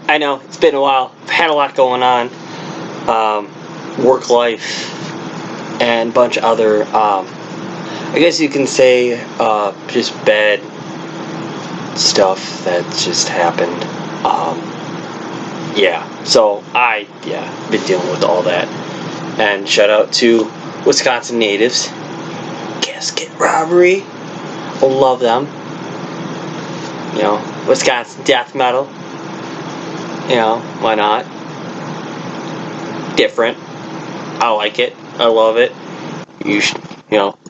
I know, it's been a while. I've had a lot going on. Work life and a bunch of other, I guess you can say, just bad stuff that just happened. So been dealing with all that. And shout out to Wisconsin natives. Casket robbery. I love them. You know, Wisconsin death metal. You know, why not? Different. I like it. I love it. You should,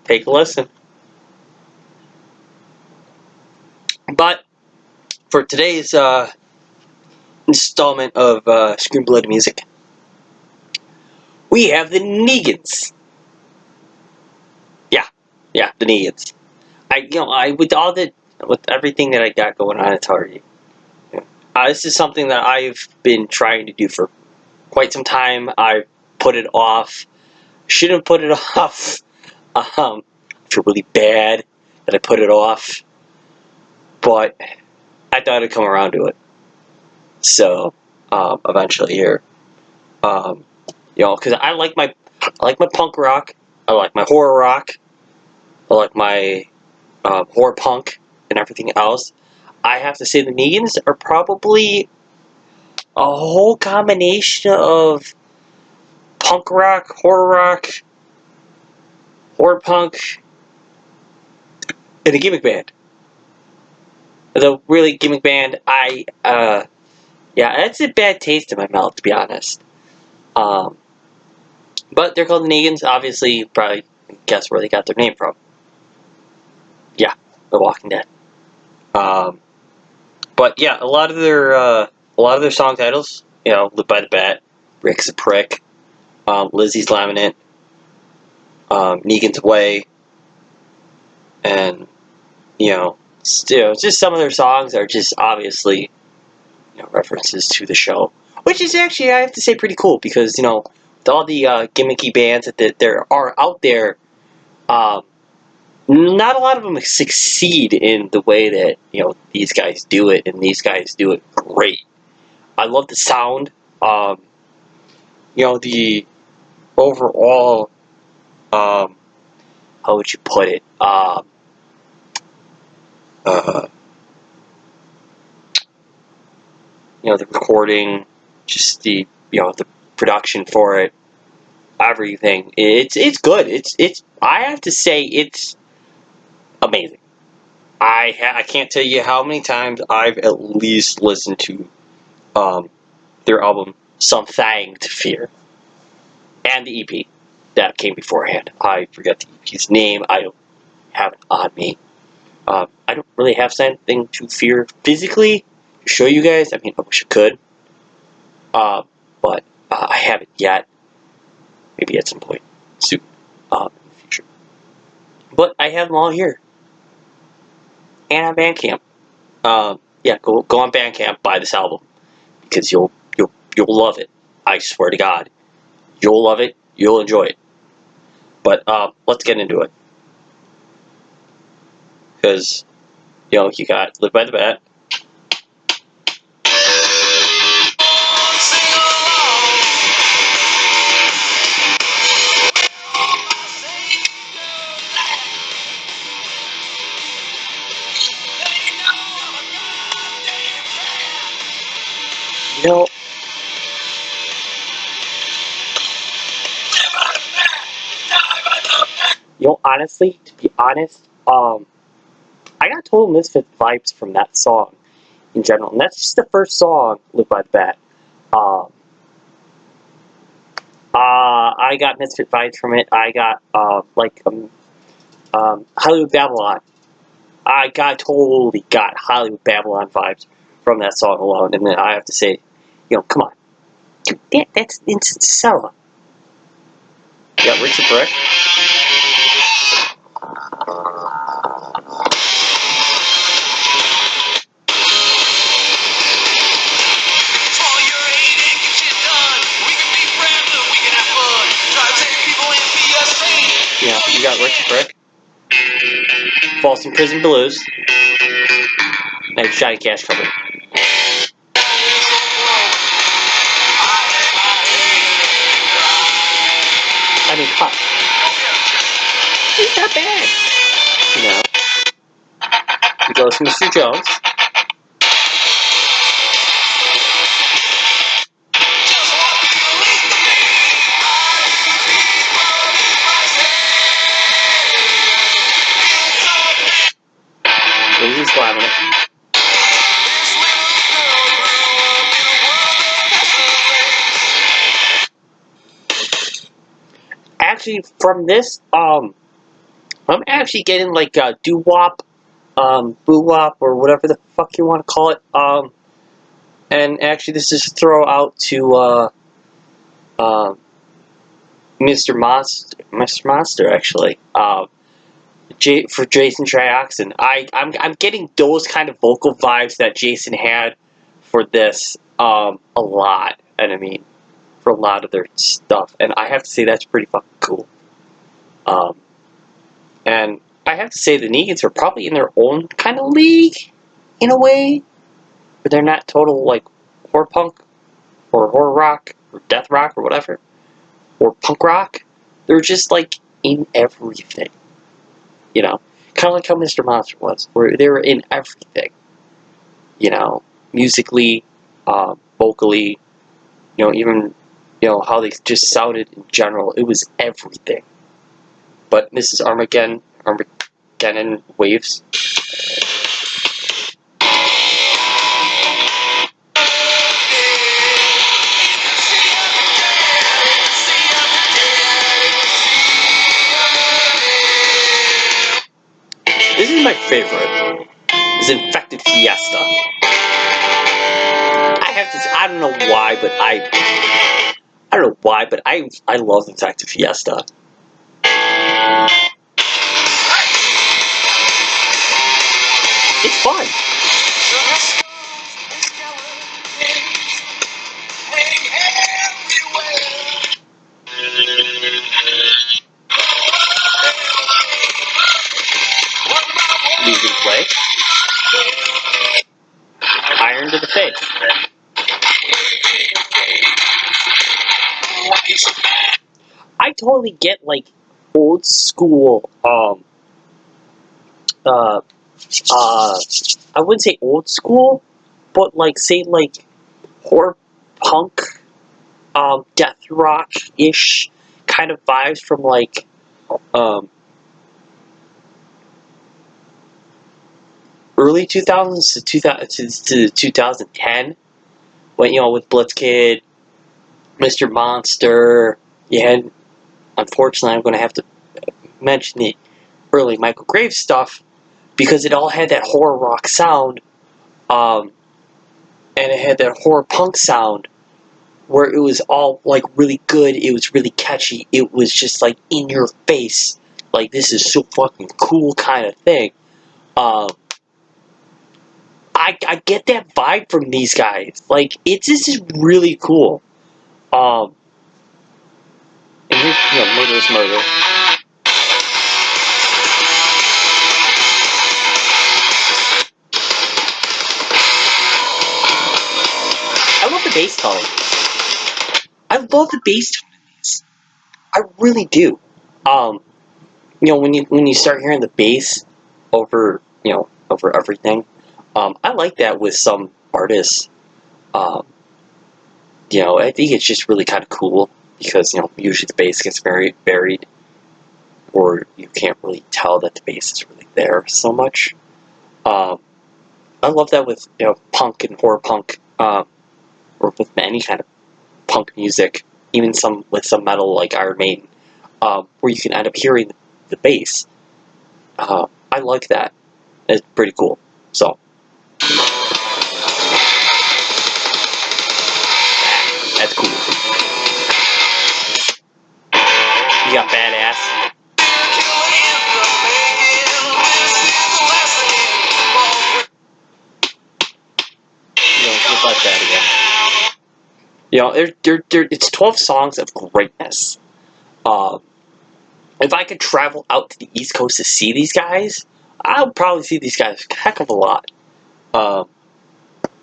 take a listen. But for today's installment of Scream Blood Music, we have the Negans. Yeah, the Negans. With everything that I got going on, it's hard. This is something that I've been trying to do for quite some time. I put it off. Should have put it off. I feel really bad that I put it off, but I thought I'd come around to it. So eventually here, because I like my punk rock. I like my horror rock. I like my horror punk and everything else. I have to say the Negans are probably a whole combination of punk rock, horror punk, and a gimmick band. The really gimmick band, that's a bad taste in my mouth, to be honest. But they're called the Negans. Obviously, you probably guess where they got their name from. Yeah, The Walking Dead. But yeah, a lot of their song titles, Live by the Bat, Rick's a Prick, Lizzie's Laminate, Negan's Way, and just some of their songs are just obviously references to the show, which is actually, I have to say, pretty cool because with all the gimmicky bands that there are out there, not a lot of them succeed in the way that these guys do it, and these guys do it great. I love the sound. The overall, how would you put it? The recording, just the production for it, everything. It's good. It's I have to say it's amazing. I can't tell you how many times I've at least listened to their album Somethang to Fear and the EP that came beforehand. I forget the EP's name. I don't have it on me. I don't really have something to fear physically to show you guys. I mean, I wish I could, but I haven't yet. Maybe at some point soon in the future. But I have them all here and on Bandcamp. Go on Bandcamp, buy this album because you'll love it. I swear to God, you'll love it. You'll enjoy it. But let's get into it because you got Live by the Bat. Honestly, to be honest, I got total Misfit vibes from that song in general, and that's just the first song, Live by the Bat. I got Misfit vibes from it. I got Hollywood Babylon. Totally got Hollywood Babylon vibes from that song alone, and then I have to say, come on, that's instant seller. You got Richard Brick. Yeah, you got Richard Brick. Folsom Prison Blues. Nice Johnny Cash cover. course, Mr. Jones. He's slamming it. Actually, from this, I'm actually getting like a doo-wop, boo-wop, or whatever the fuck you want to call it. And actually, this is a throw out to Mr. Monster, actually. For Jason Trioxin. I'm getting those kind of vocal vibes that Jason had for this a lot. And I mean, for a lot of their stuff. And I have to say that's pretty fucking cool. And I have to say the Negans are probably in their own kind of league, in a way. But they're not total, like, horror punk, or horror rock, or death rock, or whatever. Or punk rock. They're just, like, in everything. You know? Kind of like how Mr. Monster was, where they were in everything. You know? Musically, vocally, you know, even, you know, how they just sounded in general. It was everything. But Mrs. Armageddon Waves. This is my favorite. Is Infected Fiesta. I don't know why, but I love Infected Fiesta. It's fun. Music play. Iron to the face. I totally get like old school I wouldn't say old school, but like say like horror punk death rock ish kind of vibes from like early 2000s to 2010, when, you know, with Blitzkid, Mr. Monster. You had, unfortunately, I'm going to have to mention the early Michael Graves stuff, because it all had that horror rock sound, and it had that horror punk sound, where it was all like really good. It was really catchy. It was just like in your face, like this is so fucking cool kind of thing. I get that vibe from these guys. Like, this is really cool. And here's, you know, Murderous Murder. I love the bass tone. I love the bass tone. I really do. You know, when you start hearing the bass over, you know, over everything, I like that with some artists. You know, I think it's just really kind of cool, because, you know, usually the bass gets very buried, or you can't really tell that the bass is really there so much. I love that with, you know, punk and horror punk, or with any kind of punk music, even with some metal like Iron Maiden, where you can end up hearing the bass. I like that. It's pretty cool. So that's cool. You got Badass. You know, just like that again. You know, it's 12 songs of greatness. If I could travel out to the East Coast to see these guys, I would probably see these guys a heck of a lot.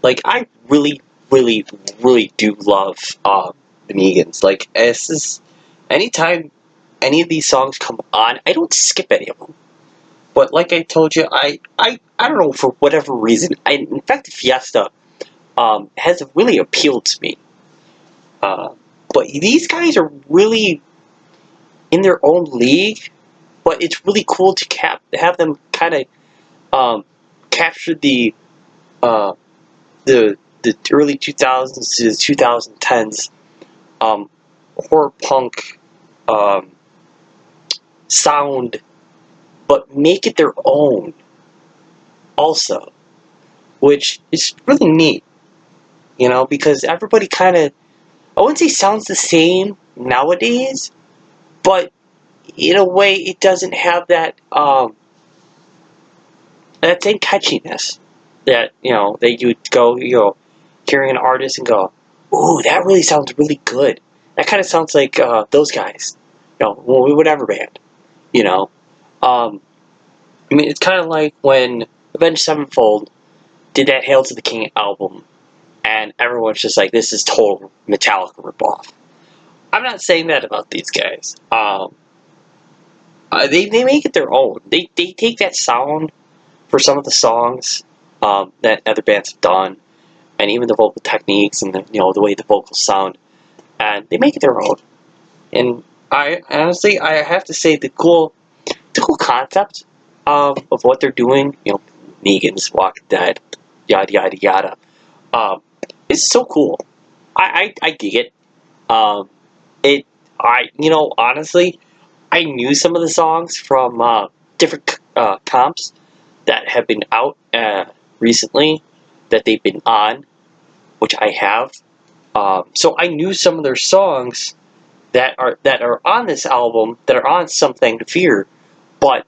Like, I really, really, really do love the Negans. Like, anytime any of these songs come on, I don't skip any of them. But like I told you, I I don't know, for whatever reason, in fact, Fiesta has really appealed to me. But these guys are really in their own league. But it's really cool to have them kind of capture uh, the early 2000s to the 2010s horror punk um, sound, but make it their own also, which is really neat, because everybody kind of, I wouldn't say sounds the same nowadays, but in a way it doesn't have that same catchiness that, that you would go, hearing an artist and go, ooh, that really sounds really good. That kind of sounds like those guys, whatever band, you know. Um, I mean, it's kind of like when Avenged Sevenfold did that Hail to the King album, and everyone's just like, this is total Metallica ripoff. I'm not saying that about these guys. They make it their own. They take that sound for some of the songs that other bands have done, and even the vocal techniques and the way the vocals sound, and they make it their own. And I honestly, I have to say, the cool concept of what they're doing, Negan's Walking Dead, yada yada yada, um, it's so cool. I dig it. Um, it honestly, I knew some of the songs from different comps that have been out recently that they've been on, which I have. So I knew some of their songs that are on this album, that are on Something to Fear. But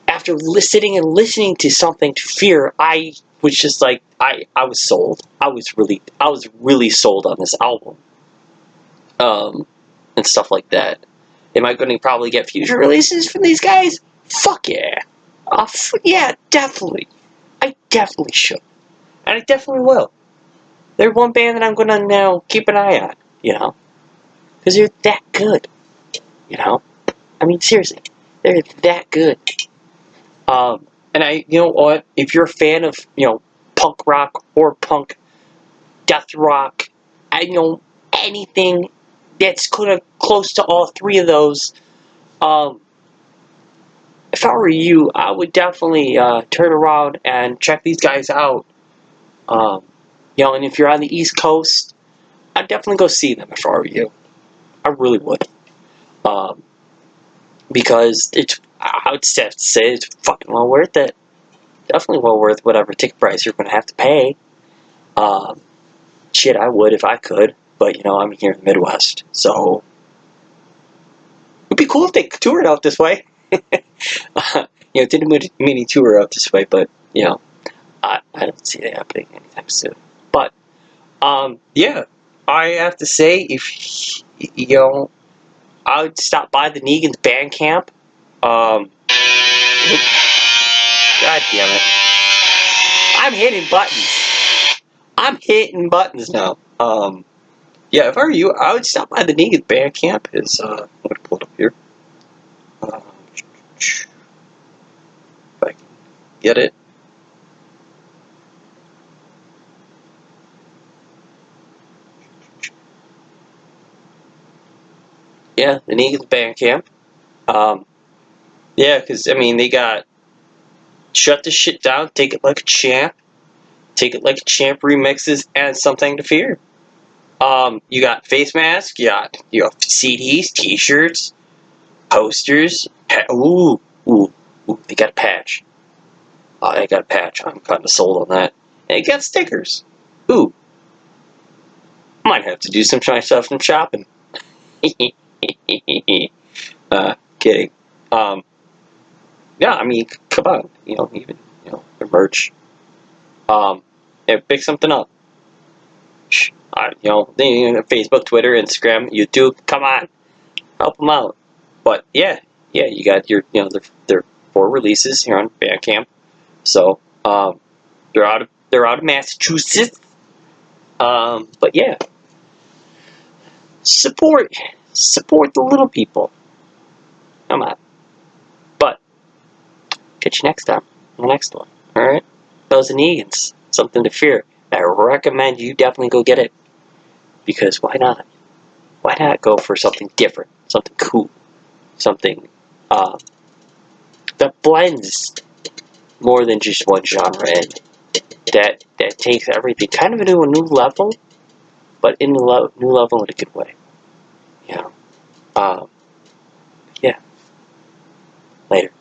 after sitting and listening to Something to Fear, I was just like, I was sold. I was really sold on this album, and stuff like that. Am I going to probably get future releases from these guys? Fuck yeah. Yeah, definitely. I definitely should. And I definitely will. They're one band that I'm going to now keep an eye on, because they're that good, I mean, seriously, they're that good. And you know what? If you're a fan of, punk rock or punk, death rock, anything that's kind of close to all three of those, um, if I were you, I would definitely turn around and check these guys out. Um, and if you're on the East Coast, I'd definitely go see them if I were you. I really would. Um, because I would have to say it's fucking well worth it. Definitely well worth whatever ticket price you're going to have to pay. Um, Shit, I would if I could, but I'm here in the Midwest, so it'd be cool if they toured out this way. Didn't mini tour out this way, but I don't see that happening anytime soon. But yeah, I have to say, if I would stop by the Negans band camp. God damn it! I'm hitting buttons. I'm hitting buttons now. Yeah, if I were you, I would stop by the Negan band camp. I'm gonna pull it up here. If I can get it. Yeah, the Negan band camp. Um, yeah, because I mean, they got Shut the Shit Down, Take It Like a Champ, Take It Like a Champ remixes, and Something to Fear. You got face mask, you got CDs, T-shirts, posters. Ooh, they got a patch. They got a patch. I'm kind of sold on that. And they got stickers. Ooh, might have to do some myself some shopping. Kidding. Um, yeah, I mean, come on, even the merch. Yeah, pick something up. Facebook, Twitter, Instagram, YouTube. Come on, help them out. But yeah, you got your, their 4 releases here on Bandcamp. So they're out of Massachusetts. But yeah, support the little people. Come on. But catch you next time. the next one. Alright? Those are Negans. Something to fear. I recommend you definitely go get it. Because why not? Why not go for something different? Something cool. Something that blends more than just one genre in. That takes everything kind of into a new level, but in a new level in a good way. You know? Yeah. Later.